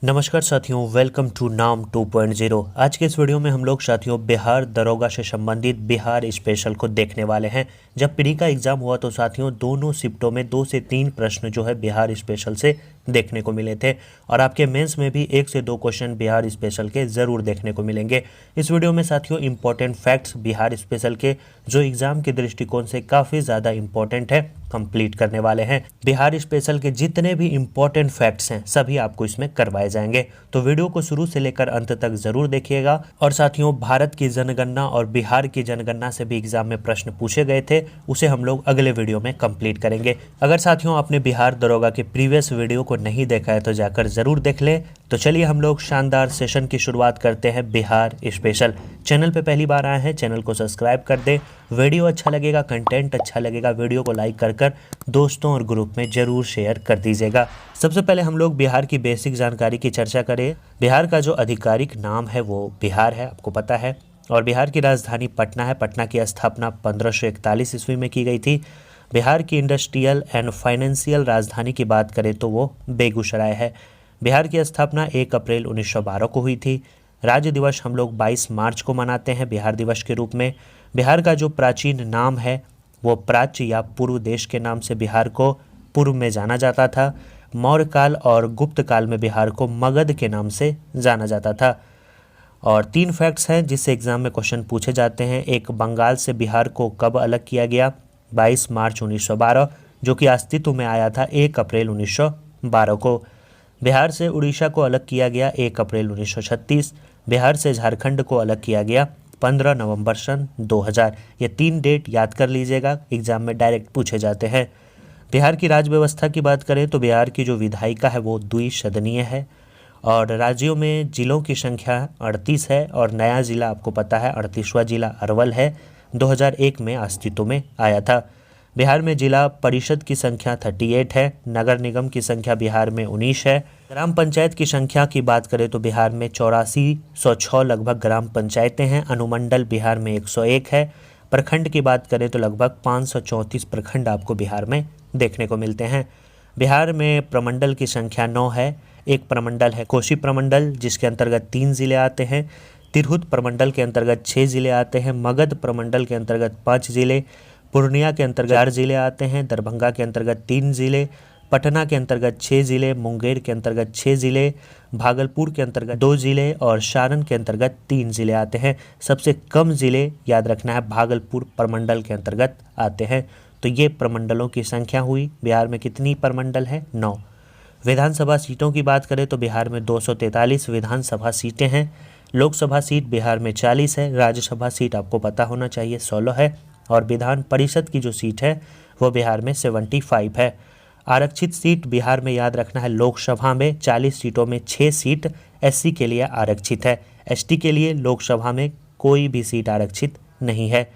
नमस्कार साथियों, welcome to नाम 2.0। आज के इस वीडियो में हम लोग साथियों बिहार दरोगा से संबंधित बिहार स्पेशल को देखने वाले हैं। जब प्री का एग्ज़ाम हुआ तो साथियों दोनों शिफ्टों में 2 से 3 प्रश्न जो है बिहार स्पेशल से देखने को मिले थे और आपके मेंस में भी 1 से 2 क्वेश्चन बिहार स्पेशल के ज़रूर देखने को मिलेंगे। इस वीडियो में साथियों इंपॉर्टेंट फैक्ट्स बिहार स्पेशल के जो एग्ज़ाम के दृष्टिकोण से काफ़ी ज़्यादा इंपॉर्टेंट है कंप्लीट करने वाले हैं। बिहार स्पेशल के जितने भी इंपॉर्टेंट फैक्ट्स हैं सभी आपको इसमें करवाए जाएंगे, तो वीडियो को शुरू से लेकर अंत तक जरूर देखिएगा। और साथियों भारत की जनगणना और बिहार की जनगणना से भी एग्जाम में प्रश्न पूछे गए थे, उसे हम लोग अगले वीडियो में कंप्लीट करेंगे। अगर साथियों आपने बिहार दरोगा के प्रीवियस वीडियो को नहीं देखा है तो जाकर जरूर देख ले। तो चलिए हम लोग शानदार सेशन की शुरुआत करते हैं बिहार स्पेशल। चैनल पे पहली बार आए हैं, चैनल को सब्सक्राइब कर दें। वीडियो अच्छा लगेगा, कंटेंट अच्छा लगेगा, वीडियो को लाइक कर दोस्तों और ग्रुप में जरूर शेयर कर दीजिएगा। सबसे पहले हम लोग बिहार की बेसिक जानकारी की चर्चा करें। बिहार का जो आधिकारिक नाम है वो बिहार है, आपको पता है। और बिहार की राजधानी पटना है। पटना की स्थापना 1541 ईस्वी में की गई थी। बिहार की इंडस्ट्रियल एंड फाइनेंशियल राजधानी की बात करें तो वो बेगूसराय है। बिहार की स्थापना 1 अप्रैल 1912 को हुई थी। राज्य दिवस हम लोग 22 मार्च को मनाते हैं बिहार दिवस के रूप में। बिहार का जो प्राचीन नाम है वो प्राच्य या पूर्व देश के नाम से बिहार को पूर्व में जाना जाता था। मौर्य काल और गुप्त काल में बिहार को मगध के नाम से जाना जाता था। और 3 फैक्ट्स हैं जिससे एग्जाम में क्वेश्चन पूछे जाते हैं। एक, बंगाल से बिहार को कब अलग किया गया? 22 मार्च 1912, जो कि अस्तित्व में आया था 1 अप्रैल 1912 को। बिहार से उड़ीसा को अलग किया गया 1 अप्रैल 1936। बिहार से झारखंड को अलग किया गया 15 नवंबर सन 2000। ये 3 डेट याद कर लीजिएगा, एग्जाम में डायरेक्ट पूछे जाते हैं। बिहार की राज्य व्यवस्था की बात करें तो बिहार की जो विधायिका है वो द्विसदनीय है। और राज्यों में जिलों की संख्या 38 है और नया जिला आपको पता है 38वां जिला अरवल है, 2001 में अस्तित्व में आया था। बिहार में जिला परिषद की संख्या 38 है। नगर निगम की संख्या बिहार में 19 है। ग्राम पंचायत की संख्या की बात करें तो बिहार में 8406 लगभग ग्राम पंचायतें हैं। अनुमंडल बिहार में 101 है। प्रखंड की बात करें तो लगभग 534 प्रखंड आपको बिहार में देखने को मिलते हैं। बिहार में प्रमंडल की संख्या 9 है। एक प्रमंडल है कोसी प्रमंडल, जिसके अंतर्गत 3 जिले आते हैं। तिरहुत प्रमंडल के अंतर्गत 6 जिले आते हैं। मगध प्रमंडल के अंतर्गत 5 जिले। पूर्णिया के अंतर्गत 4 जिले आते हैं। दरभंगा के अंतर्गत 3 जिले। पटना के अंतर्गत 6 जिले। मुंगेर के अंतर्गत 6 जिले। भागलपुर के अंतर्गत 2 जिले और सारण के अंतर्गत 3 जिले आते हैं। सबसे कम जिले याद रखना है भागलपुर प्रमंडल के अंतर्गत आते हैं। तो ये प्रमंडलों की संख्या हुई। बिहार में कितनी प्रमंडल है? 9। विधानसभा सीटों की बात करें तो बिहार में 243 विधानसभा सीटें हैं। लोकसभा सीट बिहार में 40 है। राज्यसभा सीट आपको पता होना चाहिए 16 है। और विधान परिषद की जो सीट है वो बिहार में 75 है। आरक्षित सीट बिहार में याद रखना है, लोकसभा में 40 सीटों में 6 सीट एससी के लिए आरक्षित है। एसटी के लिए लोकसभा में कोई भी सीट आरक्षित नहीं है।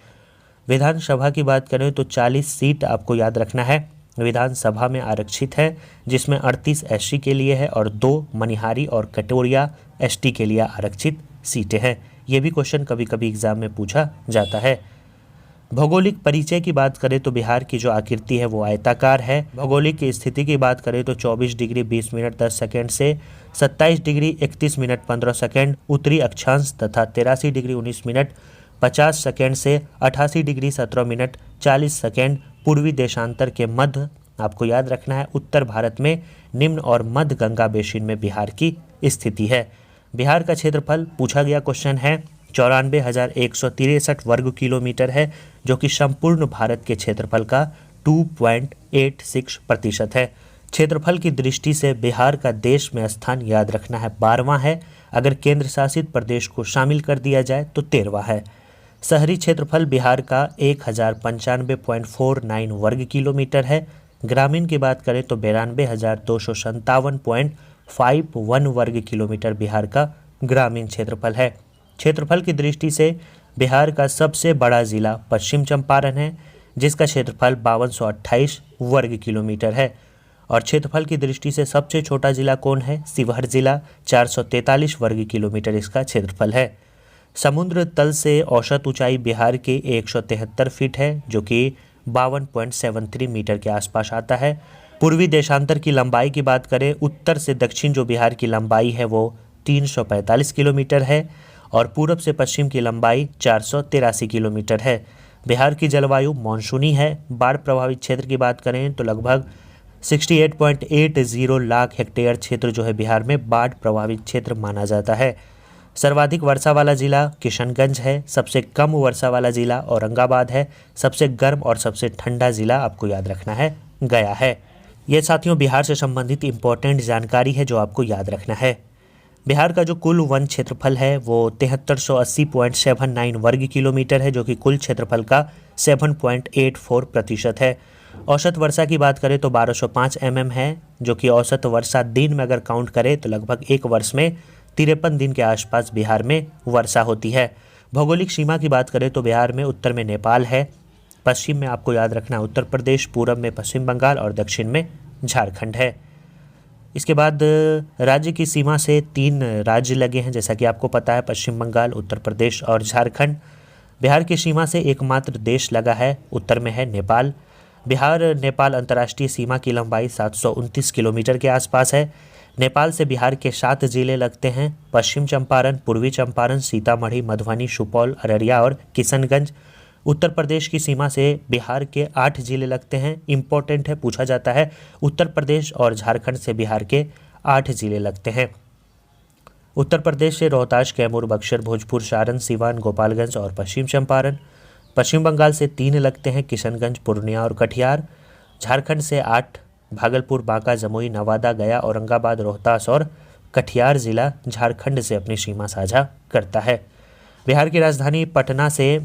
विधानसभा की बात करें तो 40 सीट आपको याद रखना है विधानसभा में आरक्षित है, जिसमें 38 एससी के लिए है और 2 मनिहारी और कटोरिया एसटी के लिए आरक्षित सीटें हैं। ये भी क्वेश्चन कभी कभी एग्जाम में पूछा जाता है। भौगोलिक परिचय की बात करें तो बिहार की जो आकृति है वो आयताकार है। भौगोलिक की स्थिति की बात करें तो 24 डिग्री 20 मिनट 10 सेकेंड से 27 डिग्री 31 मिनट 15 सेकेंड उत्तरी अक्षांश तथा 83 डिग्री 19 मिनट 50 सेकेंड से 88 डिग्री 17 मिनट 40 सेकेंड पूर्वी देशांतर के मध्य आपको याद रखना है उत्तर भारत में निम्न और मध्य गंगा बेसिन में बिहार की स्थिति है। बिहार का क्षेत्रफल पूछा गया क्वेश्चन है 94,163 वर्ग किलोमीटर है, जो कि संपूर्ण भारत के क्षेत्रफल का 2.86% है। क्षेत्रफल की दृष्टि से बिहार का देश में स्थान याद रखना है 12वां है। अगर केंद्र शासित प्रदेश को शामिल कर दिया जाए तो 13वां है। शहरी क्षेत्रफल बिहार का 1095.49 वर्ग किलोमीटर है। ग्रामीण की बात करें तो 92,257.51 वर्ग किलोमीटर बिहार का ग्रामीण क्षेत्रफल है। क्षेत्रफल की दृष्टि से बिहार का सबसे बड़ा जिला पश्चिम चंपारण है, जिसका क्षेत्रफल 5228 वर्ग किलोमीटर है। और क्षेत्रफल की दृष्टि से सबसे छोटा जिला कौन है? शिवहर जिला, 443 वर्ग किलोमीटर इसका क्षेत्रफल है। समुद्र तल से औसत ऊंचाई बिहार की 173 फीट है, जो कि 52.73 मीटर के आसपास आता है। पूर्वी देशांतर की लंबाई की बात करें, उत्तर से दक्षिण जो बिहार की लंबाई है वो 345 किलोमीटर है और पूरब से पश्चिम की लंबाई 483 किलोमीटर है। बिहार की जलवायु मानसूनी है। बाढ़ प्रभावित क्षेत्र की बात करें तो लगभग 68.80 लाख हेक्टेयर क्षेत्र जो है बिहार में बाढ़ प्रभावित क्षेत्र माना जाता है। सर्वाधिक वर्षा वाला जिला किशनगंज है, सबसे कम वर्षा वाला जिला औरंगाबाद है, सबसे गर्म और सबसे ठंडा जिला आपको याद रखना है गया है। ये साथियों बिहार से संबंधित इम्पोर्टेंट जानकारी है जो आपको याद रखना है। बिहार का जो कुल वन क्षेत्रफल है वो 7380.79 वर्ग किलोमीटर है, जो कि कुल क्षेत्रफल का 7.84% है। औसत वर्षा की बात करें तो 1205 mm है, जो कि औसत वर्षा दिन में अगर काउंट करें तो लगभग एक वर्ष में 53 दिन के आसपास बिहार में वर्षा होती है। भौगोलिक सीमा की बात करें तो बिहार में उत्तर में नेपाल है, पश्चिम में आपको याद रखना है उत्तर प्रदेश, पूरब में पश्चिम बंगाल और दक्षिण में झारखंड है। इसके बाद राज्य की सीमा से 3 राज्य लगे हैं, जैसा कि आपको पता है, पश्चिम बंगाल, उत्तर प्रदेश और झारखंड। बिहार की सीमा से एकमात्र देश लगा है, उत्तर में है नेपाल। बिहार नेपाल अंतर्राष्ट्रीय सीमा की लंबाई 729 किलोमीटर के आसपास है। नेपाल से बिहार के 7 जिले लगते हैं, पश्चिम चंपारण, पूर्वी चंपारण, सीतामढ़ी, मधुबनी, सुपौल, अररिया और किशनगंज। उत्तर प्रदेश की सीमा से बिहार के 8 जिले लगते हैं। इम्पोर्टेंट है, पूछा जाता है, उत्तर प्रदेश और झारखंड से बिहार के 8 जिले लगते हैं। उत्तर प्रदेश से रोहतास, कैमूर, बक्सर, भोजपुर, सारण, सिवान, गोपालगंज और पश्चिम चंपारण। पश्चिम बंगाल से 3 लगते हैं, किशनगंज, पूर्णिया और कटिहार। झारखंड से 8, भागलपुर, बांका, जमुई, नवादा, गया, औरंगाबाद, रोहतास और कटिहार जिला झारखंड से अपनी सीमा साझा करता है। बिहार की राजधानी पटना से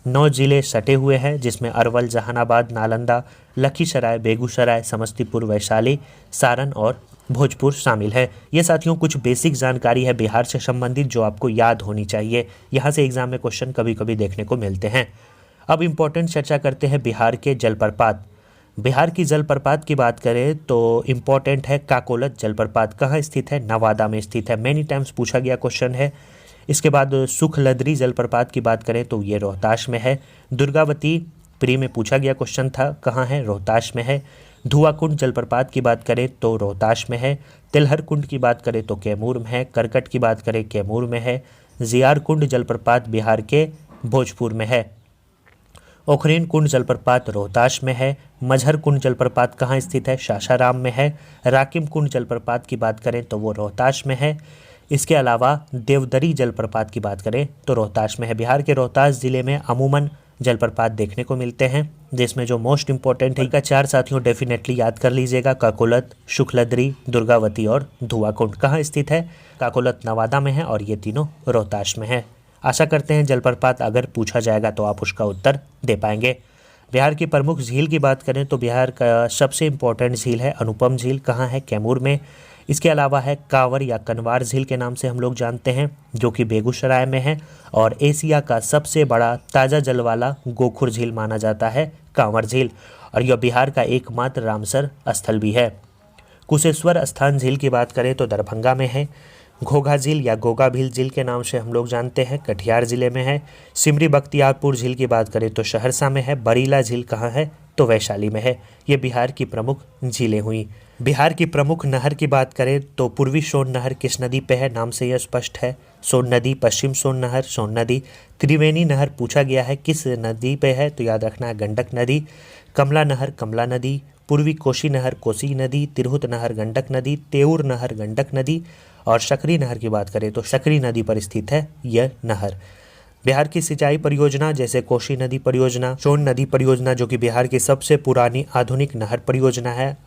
9 जिले सटे हुए हैं, जिसमें अरवल, जहानाबाद, नालंदा, लखीसराय, बेगूसराय, समस्तीपुर, वैशाली, सारण और भोजपुर शामिल है। ये साथियों कुछ बेसिक जानकारी है बिहार से संबंधित जो आपको याद होनी चाहिए। यहाँ से एग्जाम में क्वेश्चन कभी कभी देखने को मिलते हैं। अब इम्पोर्टेंट चर्चा करते हैं बिहार के जलप्रपात। बिहार की जलप्रपात की बात करें तो इम्पोर्टेंट है काकोलत जलप्रपात। कहाँ स्थित है? नवादा में स्थित है। मैनी टाइम्स पूछा गया क्वेश्चन है। इसके बाद सुखलदरी जलप्रपात की बात करें तो ये रोहतास में है। दुर्गावती प्री में पूछा गया क्वेश्चन था, कहाँ है? रोहतास में है। धुआकुंड जलप्रपात की बात करें तो रोहतास में है। तिलहर कुंड की बात करें तो कैमूर में है। करकट की बात करें कैमूर में है। जियार कुंड जलप्रपात बिहार के भोजपुर में है। ओखरीन कुंड जलप्रपात रोहतास में है। मझर कुंड जलप्रपात कहाँ स्थित है? सासाराम में है। राकिम कुंड जलप्रपात की बात करें तो वो रोहतास में है। इसके अलावा देवदरी जलप्रपात की बात करें तो रोहतास में है। बिहार के रोहतास जिले में अमूमन जलप्रपात देखने को मिलते हैं, जिसमें जो मोस्ट इंपॉर्टेंट है इनका 4 साथियों डेफिनेटली याद कर लीजिएगा। काकोलत, शुक्लदरी, दुर्गावती और धुआकुंड। कहाँ स्थित है? काकोलत नवादा में है और ये तीनों रोहतास में है। आशा करते हैं जलप्रपात अगर पूछा जाएगा तो आप उसका उत्तर दे पाएंगे। बिहार की प्रमुख झील की बात करें तो बिहार का सबसे इम्पोर्टेंट झील है अनुपम झील। कहाँ है? कैमूर में। इसके अलावा है कांवर या कनवार झील के नाम से हम लोग जानते हैं, जो कि बेगूसराय में है। और एशिया का सबसे बड़ा ताज़ा जल वाला गोखुर झील माना जाता है कांवर झील, और यह बिहार का एकमात्र रामसर स्थल भी है। कुशेश्वर स्थान झील की बात करें तो दरभंगा में है। घोघा झील या गोगा भील झील के नाम से हम लोग जानते हैं, कटिहार जिले में है। सिमरी बख्तियारपुर झील की बात करें तो सहरसा में है। बरीला झील कहाँ है? तो वैशाली में है। ये बिहार की प्रमुख झीलें हुई। बिहार की प्रमुख नहर की बात करें तो पूर्वी सोन नहर किस नदी पे है? नाम से यह स्पष्ट है, सोन नदी। पश्चिम सोन नहर सोन नदी। त्रिवेणी नहर पूछा गया है किस नदी पे है? तो याद रखना है गंडक नदी। कमला नहर कमला नदी। पूर्वी कोशी नहर कोसी नदी। तिरहुत नहर गंडक नदी। तेऊर नहर गंडक नदी। और सकरी नहर की बात करें तो सकरी नदी पर स्थित है यह नहर। बिहार की सिंचाई परियोजना जैसे कोसी नदी परियोजना, सोन नदी परियोजना जो कि बिहार की सबसे पुरानी आधुनिक नहर परियोजना है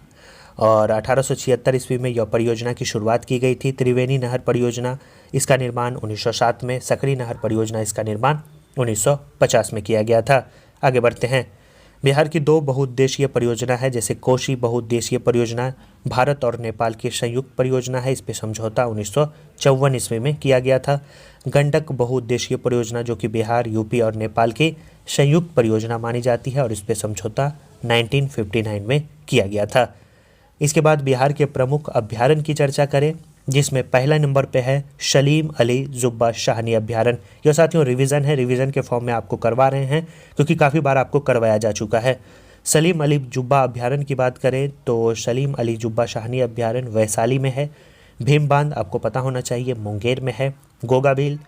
और 1876 ईस्वी में यह परियोजना की शुरुआत की गई थी। त्रिवेणी नहर परियोजना, इसका निर्माण 1907 में। सकरी नहर परियोजना, इसका निर्माण 1950 में किया गया था। आगे बढ़ते हैं। बिहार की 2 बहुउद्देशीय परियोजना है, जैसे कोसी बहुउद्देशीय परियोजना भारत और नेपाल की संयुक्त परियोजना है। इस पे समझौता 1954 ईस्वी में किया गया था। गंडक बहुउद्देशीय परियोजना जो कि बिहार, यूपी और नेपाल की संयुक्त परियोजना मानी जाती है और इस पे समझौता 1959 में किया गया था। इसके बाद बिहार के प्रमुख अभ्यारण्य की चर्चा करें, जिसमें पहला नंबर पे है सलीम अली जुब्बा शाहनी अभ्यारण्य। यह साथियों रिवीजन है, रिवीजन के फॉर्म में आपको करवा रहे हैं क्योंकि काफ़ी बार आपको करवाया जा चुका है। सलीम अली जुब्बा अभ्यारण्य की बात करें तो सलीम अली जुब्बा शाहनी अभ्यारण्य वैशाली में है। भीम बांध आपको पता होना चाहिए मुंगेर में है। गोगाबिल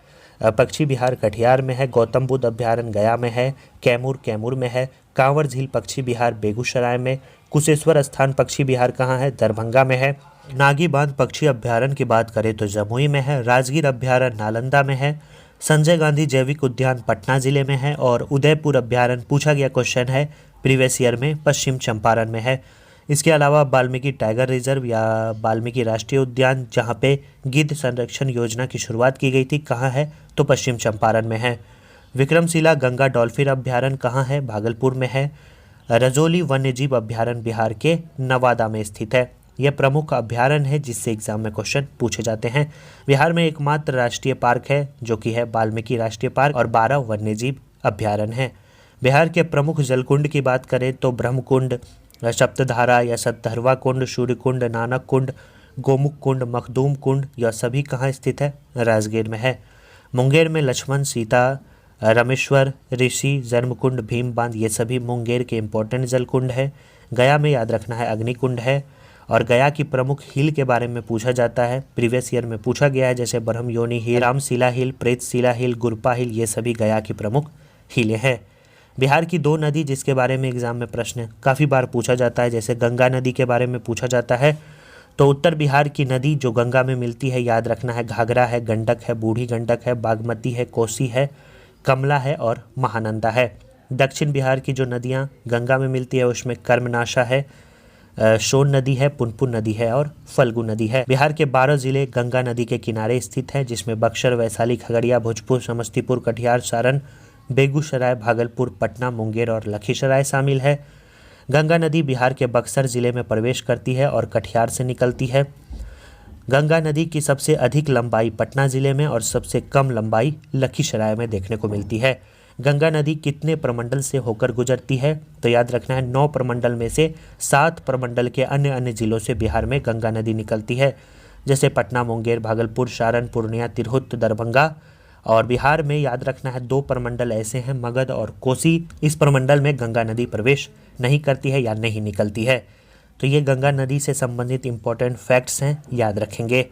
पक्षी विहार कटिहार में है। गौतम बुद्ध अभ्यारण्य गया में है। कैमूर में है। कांवर झील पक्षी विहार बेगूसराय में। कुशेश्वर स्थान पक्षी विहार कहाँ है? दरभंगा में है। नागी बांध पक्षी अभ्यारण्य की बात करें तो जमुई में है। राजगीर अभ्यारण्य नालंदा में है। संजय गांधी जैविक उद्यान पटना जिले में है। और उदयपुर अभ्यारण्य पूछा गया क्वेश्चन है प्रीवियस ईयर में, पश्चिम चंपारण में है। इसके अलावा वाल्मीकि टाइगर रिजर्व या वाल्मीकि राष्ट्रीय उद्यान जहाँ पे गिद्ध संरक्षण योजना की शुरुआत की गई थी, कहाँ है? तो पश्चिम चंपारण में है। विक्रमशिला गंगा डॉल्फिन अभ्यारण्य कहाँ है? भागलपुर में है। रजौली वन्यजीव अभ्यारण्य बिहार के नवादा में स्थित है। यह प्रमुख अभ्यारण्य है जिससे एग्जाम में क्वेश्चन पूछे जाते हैं। बिहार में एकमात्र राष्ट्रीय पार्क है जो कि है वाल्मीकि राष्ट्रीय पार्क और 12 वन्यजीव अभ्यारण्य हैं। बिहार के प्रमुख जलकुंड की बात करें तो ब्रह्मकुंड, सप्तधारा या सत्तरवा कुंड, सूर्य कुंड, नानक कुंड, गोमुख कुंड, मखदूम कुंड, यह सभी कहाँ स्थित है? राजगीर में है। मुंगेर में लक्ष्मण सीता, रामेश्वर, ऋषि, जन्मकुंड, भीम बांध, ये सभी मुंगेर के इंपॉर्टेंट जलकुंड है। गया में याद रखना है अग्निकुंड है। और गया की प्रमुख हिल के बारे में पूछा जाता है, प्रीवियस ईयर में पूछा गया है, जैसे ब्रह्मयोनी हिल, रामशिला हिल, प्रेतशिला हिल, गुरपा हिल, ये सभी गया की प्रमुख हिलें हैं। बिहार की 2 नदी जिसके बारे में एग्जाम में प्रश्न काफ़ी बार पूछा जाता है, जैसे गंगा नदी के बारे में पूछा जाता है तो उत्तर बिहार की नदी जो गंगा में मिलती है याद रखना है घाघरा है, गंडक है, बूढ़ी गंडक है, बागमती है, कोसी है, कमला है और महानंदा है। दक्षिण बिहार की जो नदियाँ गंगा में मिलती है उसमें कर्मनाशा है, सोन नदी है, पुनपुन नदी है और फल्गु नदी है। बिहार के 12 जिले गंगा नदी के किनारे स्थित हैं जिसमें बक्सर, वैशाली, खगड़िया, भोजपुर, समस्तीपुर, कटिहार, सारण, बेगूसराय, भागलपुर, पटना, मुंगेर और लखीसराय शामिल है। गंगा नदी बिहार के बक्सर जिले में प्रवेश करती है और कटिहार से निकलती है। गंगा नदी की सबसे अधिक लंबाई पटना जिले में और सबसे कम लंबाई लखीसराय में देखने को मिलती है। गंगा नदी कितने प्रमंडल से होकर गुजरती है? तो याद रखना है 9 प्रमंडल में से 7 प्रमंडल के अन्य अन्य जिलों से बिहार में गंगा नदी निकलती है, जैसे पटना, मुंगेर, भागलपुर, सारण, पूर्णिया, तिरहुत, दरभंगा। और बिहार में याद रखना है 2 प्रमंडल ऐसे हैं, मगध और कोसी। इस प्रमंडल में गंगा नदी प्रवेश नहीं करती है या नहीं निकलती है। तो ये गंगा नदी से संबंधित इंपॉर्टेंट फैक्ट्स हैं, याद रखेंगे।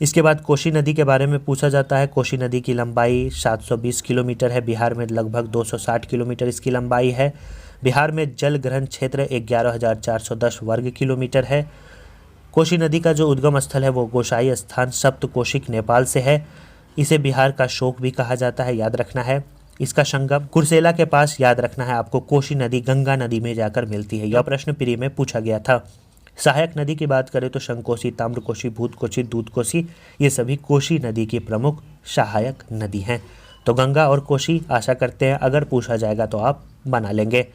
इसके बाद कोसी नदी के बारे में पूछा जाता है। कोसी नदी की लंबाई 720 किलोमीटर है। बिहार में लगभग 260 किलोमीटर इसकी लंबाई है। बिहार में जल ग्रहण क्षेत्र 11,410 वर्ग किलोमीटर है। कोसी नदी का जो उद्गम स्थल है वो गोसाई स्थान सप्तकोशिक नेपाल से है। इसे बिहार का शोक भी कहा जाता है, याद रखना है। इसका संगम कुर्सेला के पास, याद रखना है आपको। कोसी नदी गंगा नदी में जाकर मिलती है। यह प्रश्न प्री में पूछा गया था। सहायक नदी की बात करें तो शंकोशी, ताम्रकोशी, भूतकोशी, दूधकोशी, ये सभी कोसी नदी की प्रमुख सहायक नदी हैं। तो गंगा और कोसी आशा करते हैं अगर पूछा जाएगा तो आप बना लेंगे।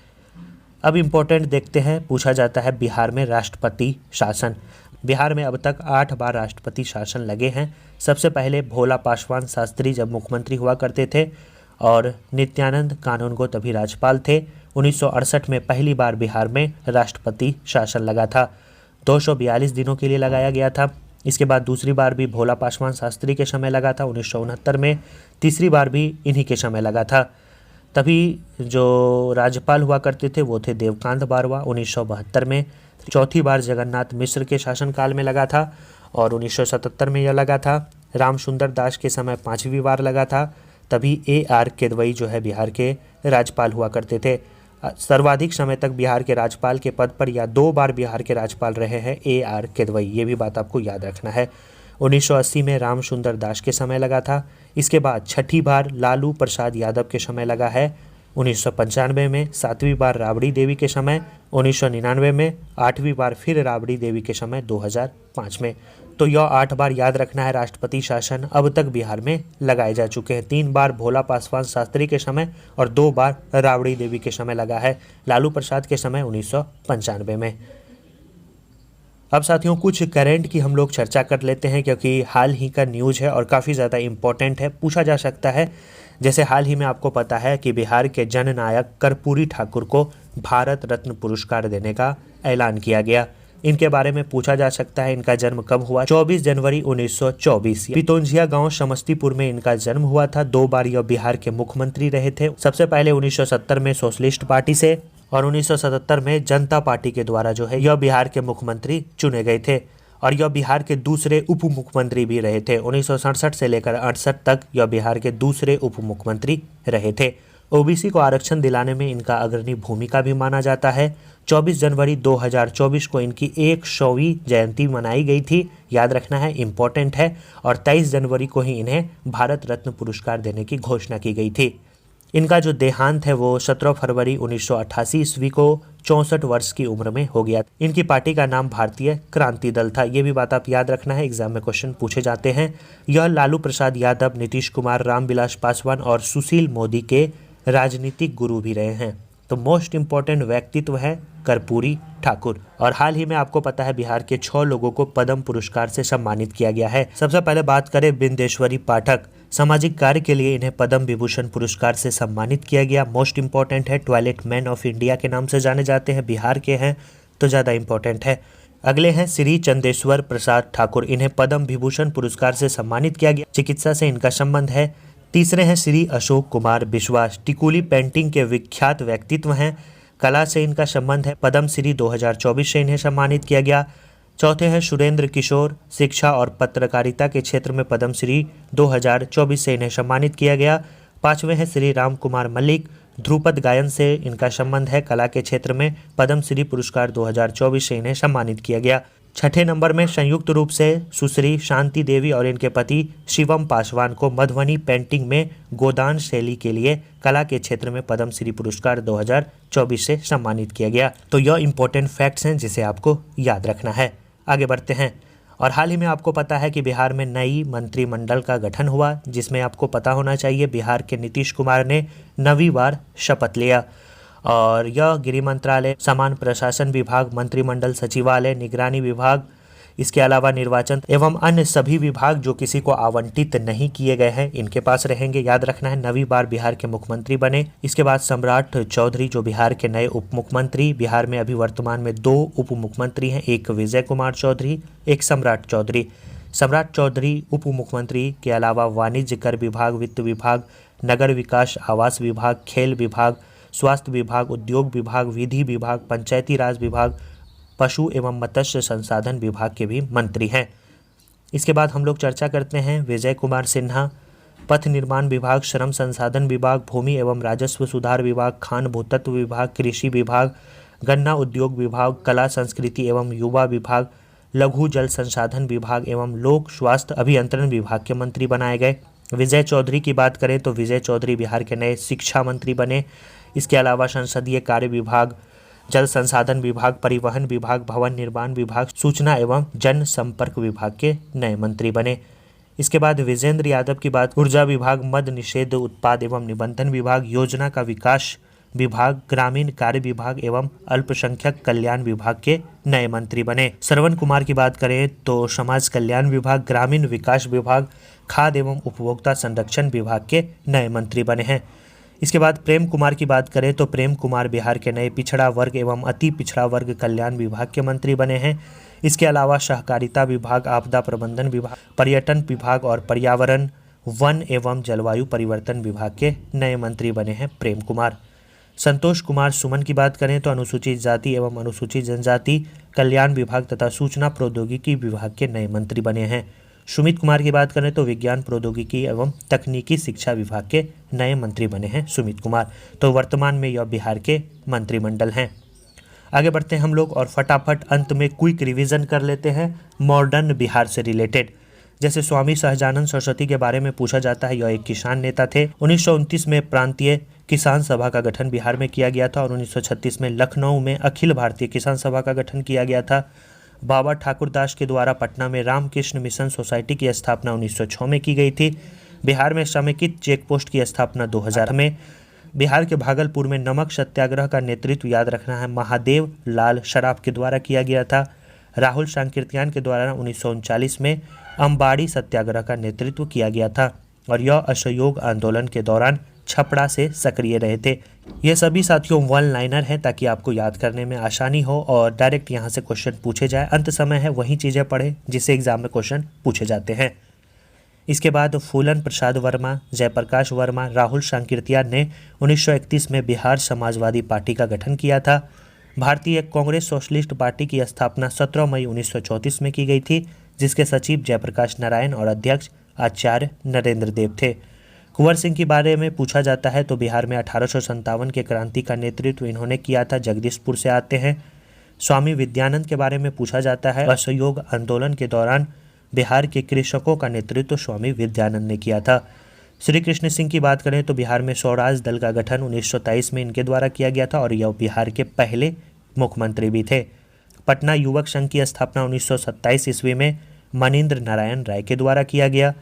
अब इम्पोर्टेंट देखते हैं, पूछा जाता है बिहार में राष्ट्रपति शासन। बिहार में अब तक 8 बार राष्ट्रपति शासन लगे हैं। सबसे पहले भोला पासवान शास्त्री जब मुख्यमंत्री हुआ करते थे और नित्यानंद कानूनगो तभी राज्यपाल थे। 1968 में पहली बार बिहार में राष्ट्रपति शासन लगा था, 242 दिनों के लिए लगाया गया था। इसके बाद दूसरी बार भी भोला पासवान शास्त्री के समय लगा था 1969 में। तीसरी बार भी इन्हीं के समय लगा था। तभी जो राज्यपाल हुआ करते थे वो थे देवकांत बारवा 1972 में। चौथी बार जगन्नाथ मिश्र के शासनकाल में लगा था और 1977 में यह लगा था। राम सुंदर दास के समय 5वीं बार लगा था। तभी AR किदवई जो है बिहार के राज्यपाल हुआ करते थे। सर्वाधिक समय तक बिहार के राज्यपाल के पद पर या 2 बार बिहार के राज्यपाल रहे हैं AR किदवई, ये भी बात आपको याद रखना है। 1980 में राम सुंदर दास के समय लगा था। इसके बाद 6ठी बार लालू प्रसाद यादव के समय लगा है। 1995 में 7वीं बार राबड़ी देवी के समय, 1999 में 8वीं बार फिर राबड़ी देवी के समय 2005 में। तो यह 8 बार याद रखना है राष्ट्रपति शासन अब तक बिहार में लगाए जा चुके हैं। 3 बार भोला पासवान शास्त्री के समय और 2 बार राबड़ी देवी के समय लगा है। लालू प्रसाद के समय 1995 में। अब साथियों कुछ करंट की हम लोग चर्चा कर लेते हैं क्योंकि हाल ही का न्यूज़ है और काफ़ी ज़्यादा इम्पोर्टेंट है, पूछा जा सकता है। जैसे हाल ही में आपको पता है कि बिहार के जननायक कर्पूरी ठाकुर को भारत रत्न पुरस्कार देने का ऐलान किया गया। इनके बारे में पूछा जा सकता है इनका जन्म कब हुआ? 24 जनवरी 1924। पितौंझिया गांव समस्तीपुर में इनका जन्म हुआ था। 2 बार यह बिहार के मुख्यमंत्री रहे थे। सबसे पहले 1970 में सोशलिस्ट पार्टी से और 1977 में जनता पार्टी के द्वारा जो है यह बिहार के मुख्यमंत्री चुने गए थे और यह बिहार के दूसरे उप मुख्यमंत्री भी रहे थे। 1967 से लेकर 68 तक यह बिहार के दूसरे उप मुख्यमंत्री रहे थे। ओबीसी को आरक्षण दिलाने में इनका अग्रणी भूमिका भी माना जाता है। 24 जनवरी 2024 को इनकी 100वीं जयंती मनाई गई थी, याद रखना है, इम्पोर्टेंट है। और 23 जनवरी को ही इन्हें भारत रत्न पुरस्कार देने की घोषणा की गई थी। इनका जो देहांत है वो 17 फरवरी 1988 ईस्वी को 64 वर्ष की उम्र में हो गया। इनकी पार्टी का नाम भारतीय क्रांति दल था। ये भी बात आप याद रखना है, एग्जाम में क्वेश्चन पूछे जाते हैं। यह लालू प्रसाद यादव, नीतीश कुमार, रामविलास पासवान और सुशील मोदी के राजनीतिक गुरु भी रहे हैं। तो मोस्ट इम्पोर्टेंट व्यक्तित्व है कर्पूरी ठाकुर। और हाल ही में आपको पता है बिहार के 6 लोगों को पद्म पुरस्कार से सम्मानित किया गया है। सबसे पहले बात करें बिंदेश्वरी पाठक, सामाजिक कार्य के लिए इन्हें पद्म विभूषण पुरस्कार से सम्मानित किया गया। मोस्ट इम्पोर्टेंट है, टॉयलेट मैन ऑफ इंडिया के नाम से जाने जाते हैं, बिहार के हैं तो ज़्यादा इम्पोर्टेंट है। अगले हैं श्री चंदेश्वर प्रसाद ठाकुर, इन्हें पद्म विभूषण पुरस्कार से सम्मानित किया गया। चिकित्सा से इनका संबंध है। तीसरे हैं श्री अशोक कुमार विश्वास, टिकुली पेंटिंग के विख्यात व्यक्तित्व हैं। कला से इनका संबंध है। पद्म श्री 2024 से इन्हें सम्मानित किया गया। चौथे हैं सुरेंद्र किशोर, शिक्षा और पत्रकारिता के क्षेत्र में पद्म श्री 2024 से इन्हें सम्मानित किया गया। पांचवें हैं श्री राम कुमार मलिक, ध्रुपद गायन से इनका संबंध है। कला के क्षेत्र में पद्म श्री पुरस्कार 2024 से इन्हें सम्मानित किया गया। छठे नंबर में संयुक्त रूप से सुश्री शांति देवी और इनके पति शिवम पासवान को मधुबनी पेंटिंग में गोदान शैली के लिए कला के क्षेत्र में पद्म श्री पुरस्कार 2024 से सम्मानित किया गया। तो यह इंपॉर्टेंट फैक्ट्स हैं जिसे आपको याद रखना है। आगे बढ़ते हैं। और हाल ही में आपको पता है कि बिहार में नई मंत्रिमंडल का गठन हुआ, जिसमें आपको पता होना चाहिए बिहार के नीतीश कुमार ने 9वीं बार शपथ लिया। और यह गृह मंत्रालय, समान प्रशासन विभाग, मंत्रिमंडल सचिवालय, निगरानी विभाग, इसके अलावा निर्वाचन एवं अन्य सभी विभाग जो किसी को आवंटित नहीं किए गए हैं इनके पास रहेंगे। याद रखना है, 9वीं बार बिहार के मुख्यमंत्री बने। इसके बाद सम्राट चौधरी जो बिहार के नए उप मुख्यमंत्री, बिहार में अभी वर्तमान में 2 उप मुख्यमंत्री हैं, एक विजय कुमार चौधरी, एक सम्राट चौधरी। सम्राट चौधरी उप मुख्यमंत्री के अलावा वाणिज्य, कर विभाग, वित्त विभाग, नगर विकास, आवास विभाग, खेल विभाग, स्वास्थ्य विभाग, उद्योग विभाग, विधि विभाग, पंचायती राज विभाग, पशु एवं मत्स्य संसाधन विभाग के भी मंत्री हैं। इसके बाद हम लोग चर्चा करते हैं विजय कुमार सिन्हा, पथ निर्माण विभाग, श्रम संसाधन विभाग, भूमि एवं राजस्व सुधार विभाग, खान भूतत्व विभाग, कृषि विभाग, गन्ना उद्योग विभाग, कला संस्कृति एवं युवा विभाग, लघु जल संसाधन विभाग एवं लोक स्वास्थ्य अभियंत्रण विभाग के मंत्री बनाए गए। विजय चौधरी की बात करें तो विजय चौधरी बिहार के नए शिक्षा मंत्री बने। इसके अलावा संसदीय कार्य विभाग, जल संसाधन विभाग, परिवहन विभाग, भवन निर्माण विभाग, सूचना एवं जनसंपर्क विभाग के नए मंत्री बने। इसके बाद विजेंद्र यादव की बात, ऊर्जा विभाग, मद निषेध उत्पाद एवं निबंधन विभाग, योजना का विकास विभाग, ग्रामीण कार्य विभाग एवं अल्पसंख्यक कल्याण विभाग के नए मंत्री बने। श्रवण कुमार की बात करें तो समाज कल्याण विभाग, ग्रामीण विकास विभाग, खाद्य एवं उपभोक्ता संरक्षण विभाग के नए मंत्री बने हैं। इसके बाद प्रेम कुमार की बात करें तो प्रेम कुमार बिहार के नए पिछड़ा वर्ग एवं अति पिछड़ा वर्ग कल्याण विभाग के मंत्री बने हैं। इसके अलावा सहकारिता विभाग, आपदा प्रबंधन विभाग, पर्यटन विभाग और पर्यावरण, वन एवं जलवायु परिवर्तन विभाग के नए मंत्री बने हैं प्रेम कुमार। संतोष कुमार सुमन की बात करें तो अनुसूचित जाति एवं अनुसूचित जनजाति कल्याण विभाग तथा सूचना प्रौद्योगिकी विभाग के नए मंत्री बने हैं। सुमित कुमार की बात करें तो विज्ञान प्रौद्योगिकी एवं तकनीकी शिक्षा विभाग के नए मंत्री बने हैं सुमित कुमार। तो वर्तमान में यह बिहार के मंत्रिमंडल हैं। आगे बढ़ते हैं हम लोग और फटाफट अंत में क्विक रिवीजन कर लेते हैं मॉडर्न बिहार से रिलेटेड। जैसे स्वामी सहजानंद सरस्वती के बारे में पूछा जाता है, यह एक किसान नेता थे। 1929 में प्रांतीय किसान सभा का गठन बिहार में किया गया था और 1936 में लखनऊ में अखिल भारतीय किसान सभा का गठन किया गया था। बाबा ठाकुरदास के द्वारा पटना में रामकृष्ण मिशन सोसाइटी की स्थापना 1906 में की गई थी। बिहार में समेकित चेक पोस्ट की स्थापना 2000 में। बिहार के भागलपुर में नमक सत्याग्रह का नेतृत्व, याद रखना है, महादेव लाल शराफ के द्वारा किया गया था। राहुल सांकृत्यायन के द्वारा 1939 में अम्बाड़ी सत्याग्रह का नेतृत्व किया गया था और यह असहयोग आंदोलन के दौरान छपरा से सक्रिय रहे थे। ये सभी साथियों वन लाइनर हैं ताकि आपको याद करने में आसानी हो और डायरेक्ट यहाँ से क्वेश्चन पूछे जाए। अंत समय है वही चीज़ें पढ़े जिससे एग्जाम में क्वेश्चन पूछे जाते हैं। इसके बाद फूलन प्रसाद वर्मा, जयप्रकाश वर्मा, राहुल सांकृत्याल ने 1931 में बिहार समाजवादी पार्टी का गठन किया था। भारतीय कांग्रेस सोशलिस्ट पार्टी की स्थापना 17 मई 1934 में की गई थी, जिसके सचिव जयप्रकाश नारायण और अध्यक्ष आचार्य नरेंद्र देव थे। कुंवर सिंह के बारे में पूछा जाता है तो बिहार में 1857 के क्रांति का नेतृत्व इन्होंने किया था, जगदीशपुर से आते हैं। स्वामी विद्यानंद के बारे में पूछा जाता है, असहयोग आंदोलन के दौरान बिहार के कृषकों का नेतृत्व स्वामी विद्यानंद ने किया था। श्री कृष्ण सिंह की बात करें तो बिहार में स्वराज दल का गठन 1923 में इनके द्वारा किया गया था और यह बिहार के पहले मुख्यमंत्री भी थे। पटना युवक संघ की स्थापना 1927 ईस्वी में मनीन्द्र नारायण राय के द्वारा किया गया।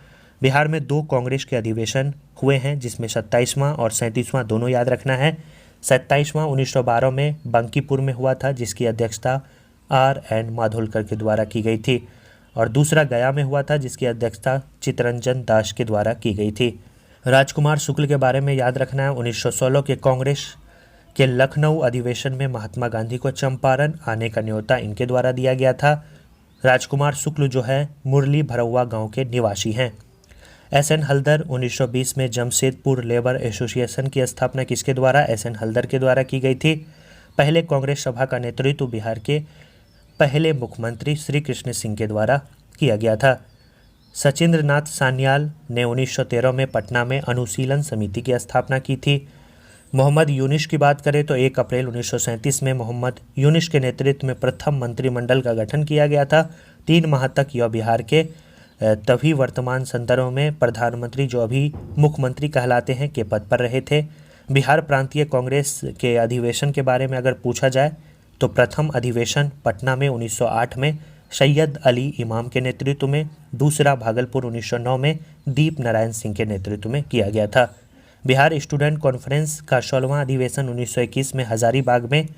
बिहार में 2 कांग्रेस के अधिवेशन हुए हैं, जिसमें 27वां और 37वां दोनों याद रखना है। 27वां 1912 में बंकीपुर में हुआ था, जिसकी अध्यक्षता R.N. माधोलकर के द्वारा की गई थी, और दूसरा गया में हुआ था, जिसकी अध्यक्षता चित्तरंजन दास के द्वारा की गई थी। राजकुमार शुक्ल के बारे में याद रखना है। 1916 के कांग्रेस के लखनऊ अधिवेशन में महात्मा गांधी को चंपारण आने का न्योता इनके द्वारा दिया गया था। राजकुमार शुक्ल जो है मुरली भरौआ गांव के निवासी हैं। S.N. हल्दर 1920 में जमशेदपुर लेबर एसोसिएशन की स्थापना किसके द्वारा? S.N. हल्दर के द्वारा की गई थी। पहले कांग्रेस सभा का नेतृत्व बिहार के पहले मुख्यमंत्री श्री कृष्ण सिंह के द्वारा किया गया था। सचिंद्र नाथ सान्याल ने 1913 में पटना में अनुशीलन समिति की स्थापना की थी। मोहम्मद यूनिस की बात करें तो 1 अप्रैल 1937 में मोहम्मद यूनिस के नेतृत्व में प्रथम मंत्रिमंडल का गठन किया गया था। 3 माह तक यह बिहार के तभी वर्तमान संदर्भ में प्रधानमंत्री, जो अभी मुख्यमंत्री कहलाते हैं, के पद पर रहे थे। बिहार प्रांतीय कांग्रेस के अधिवेशन के बारे में अगर पूछा जाए तो प्रथम अधिवेशन पटना में 1908 में सैयद अली इमाम के नेतृत्व में, दूसरा भागलपुर 1909 में दीप नारायण सिंह के नेतृत्व में किया गया था। बिहार स्टूडेंट कॉन्फ्रेंस का 16वां अधिवेशन 1921 में हजारीबाग में,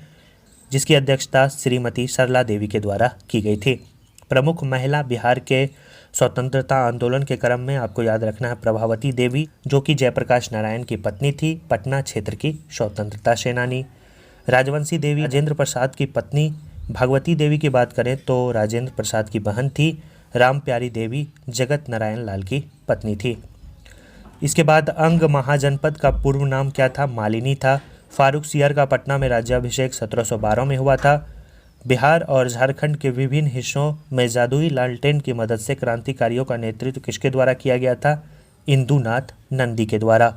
जिसकी अध्यक्षता श्रीमती सरला देवी के द्वारा की गई थी। प्रमुख महिला बिहार के स्वतंत्रता आंदोलन के क्रम में आपको याद रखना है प्रभावती देवी, जो कि जयप्रकाश नारायण की पत्नी थी, पटना क्षेत्र की स्वतंत्रता सेनानी। राजवंशी देवी राजेंद्र प्रसाद की पत्नी। भगवती देवी की बात करें तो राजेंद्र प्रसाद की बहन थी। राम प्यारी देवी जगत नारायण लाल की पत्नी थी। इसके बाद अंग महाजनपद का पूर्व नाम क्या था? मालिनी था। फारूक सियर का पटना में राज्याभिषेक 1712 में हुआ था। बिहार और झारखंड के विभिन्न हिस्सों में जादुई लालटेन की मदद से क्रांतिकारियों का नेतृत्व किसके द्वारा किया गया था? इंदुनाथ नंदी के द्वारा।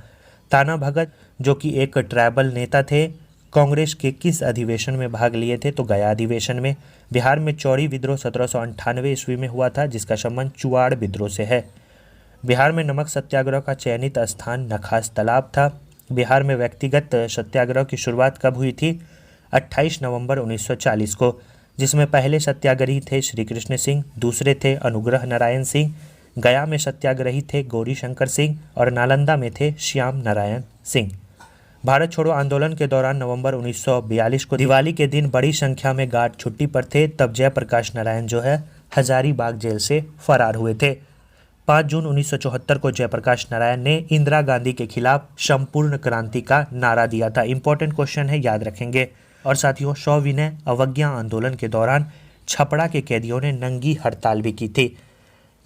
ताना भगत जो कि एक ट्राइबल नेता थे, कांग्रेस के किस अधिवेशन में भाग लिए थे? तो गया अधिवेशन में। बिहार में चौड़ी विद्रोह 1798 ईस्वी में हुआ था, जिसका संबंध चुआड़ विद्रोह से है। बिहार में नमक सत्याग्रह का चयनित स्थान नखास तालाब था। बिहार में व्यक्तिगत सत्याग्रह की शुरुआत कब हुई थी? 28 नवंबर 1940 को, जिसमें पहले सत्याग्रही थे श्री कृष्ण सिंह, दूसरे थे अनुग्रह नारायण सिंह। गया में सत्याग्रही थे गौरी शंकर सिंह और नालंदा में थे श्याम नारायण सिंह। भारत छोड़ो आंदोलन के दौरान नवंबर 1942 को दिवाली के दिन बड़ी संख्या में गार्ड छुट्टी पर थे, तब जयप्रकाश नारायण जो है हजारीबाग जेल से फरार हुए थे। 5 जून 1974 को जयप्रकाश नारायण ने इंदिरा गांधी के खिलाफ संपूर्ण क्रांति का नारा दिया था। इंपॉर्टेंट क्वेश्चन है, याद रखेंगे। और साथियों, सविनय अवज्ञा आंदोलन के दौरान छपरा के कैदियों ने नंगी हड़ताल भी की थी।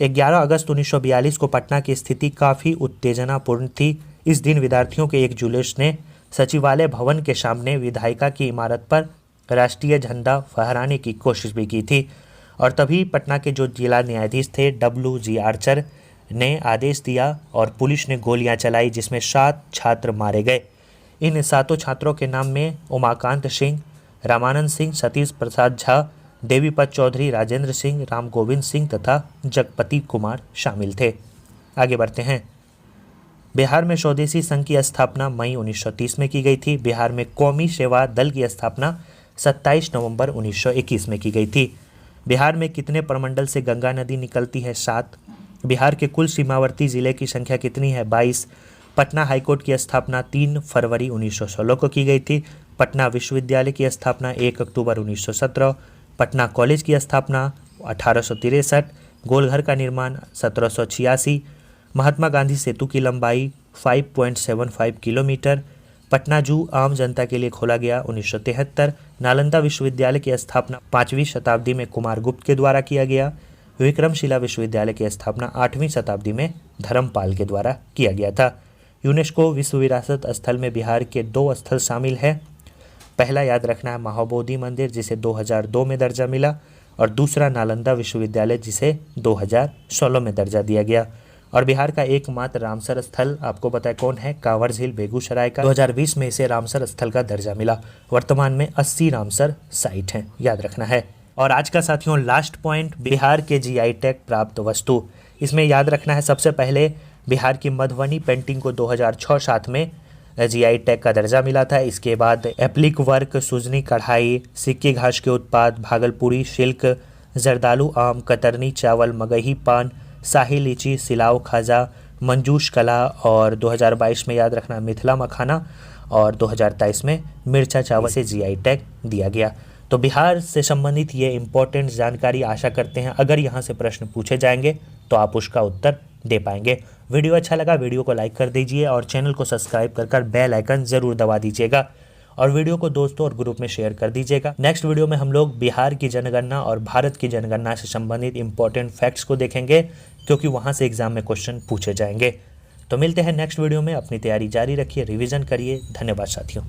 11 अगस्त 1942 को पटना की स्थिति काफ़ी उत्तेजनापूर्ण थी। इस दिन विद्यार्थियों के एक जुलूस ने सचिवालय भवन के सामने विधायिका की इमारत पर राष्ट्रीय झंडा फहराने की कोशिश भी की थी, और तभी पटना के जो जिला न्यायाधीश थे W.G. आर्चर ने आदेश दिया और पुलिस ने गोलियां चलाई, जिसमें 7 छात्र मारे गए। इन 7 छात्रों के नाम में उमाकांत सिंह, रामानंद सिंह, सतीश प्रसाद झा, देवीपत चौधरी, राजेंद्र सिंह, राम गोविंद सिंह तथा जगपति कुमार शामिल थे। आगे बढ़ते हैं। बिहार में स्वदेशी संघ की स्थापना मई 1930 में की गई थी। बिहार में कौमी सेवा दल की स्थापना 27 नवंबर 1921 में की गई थी। बिहार में कितने प्रमंडल से गंगा नदी निकलती है? 7। बिहार के कुल सीमावर्ती जिले की संख्या कितनी है? 22। पटना हाईकोर्ट की स्थापना 3 फरवरी 1916 को की गई थी। पटना विश्वविद्यालय की स्थापना 1 अक्टूबर 1917। पटना कॉलेज की स्थापना 1863। गोलघर का निर्माण 1786। महात्मा गांधी सेतु की लंबाई 5.75 किलोमीटर। पटना जू आम जनता के लिए खोला गया 1973। नालंदा विश्वविद्यालय की स्थापना 5वीं शताब्दी में कुमार गुप्त के द्वारा किया गया। विक्रमशिला विश्वविद्यालय की स्थापना 8वीं शताब्दी में धर्मपाल के द्वारा किया गया था। यूनेस्को विश्व विरासत स्थल में बिहार के 2 स्थल शामिल हैं। पहला याद रखना है महाबोधि मंदिर, जिसे 2002 में दर्जा मिला, और दूसरा नालंदा विश्वविद्यालय, जिसे 2016 में दर्जा दिया गया। और बिहार का एकमात्र रामसर स्थल आपको पता है कौन है? कांवर झील बेगूसराय का। 2020 में इसे रामसर स्थल का दर्जा मिला। वर्तमान में 80 रामसर साइट हैं, याद रखना है। और आज का साथियों लास्ट पॉइंट, बिहार के जीआई टैग प्राप्त वस्तु। इसमें याद रखना है सबसे पहले बिहार की मधुबनी पेंटिंग को 2006-07 में जीआई टैग का दर्जा मिला था। इसके बाद एप्लिक वर्क, सुजनी कढ़ाई, सिक्की घास के उत्पाद, भागलपुरी सिल्क, जरदालू आम, कतरनी चावल, मगही पान, शाही लीची, सिलाव खाजा, मंजूश कला, और 2022 में याद रखना मिथिला मखाना, और 2023 में मिर्चा चावल से जीआई टैग दिया गया। तो बिहार से संबंधित ये इंपॉर्टेंट जानकारी आशा करते हैं अगर यहाँ से प्रश्न पूछे जाएंगे तो आप उसका उत्तर दे पाएंगे। वीडियो अच्छा लगा, वीडियो को लाइक कर दीजिए और चैनल को सब्सक्राइब कर बेल आइकन ज़रूर दबा दीजिएगा, और वीडियो को दोस्तों और ग्रुप में शेयर कर दीजिएगा। नेक्स्ट वीडियो में हम लोग बिहार की जनगणना और भारत की जनगणना से संबंधित इंपॉर्टेंट फैक्ट्स को देखेंगे, क्योंकि वहाँ से एग्जाम में क्वेश्चन पूछे जाएंगे। तो मिलते हैं नेक्स्ट वीडियो में। अपनी तैयारी जारी रखिए, रिवीजन करिए। धन्यवाद साथियों।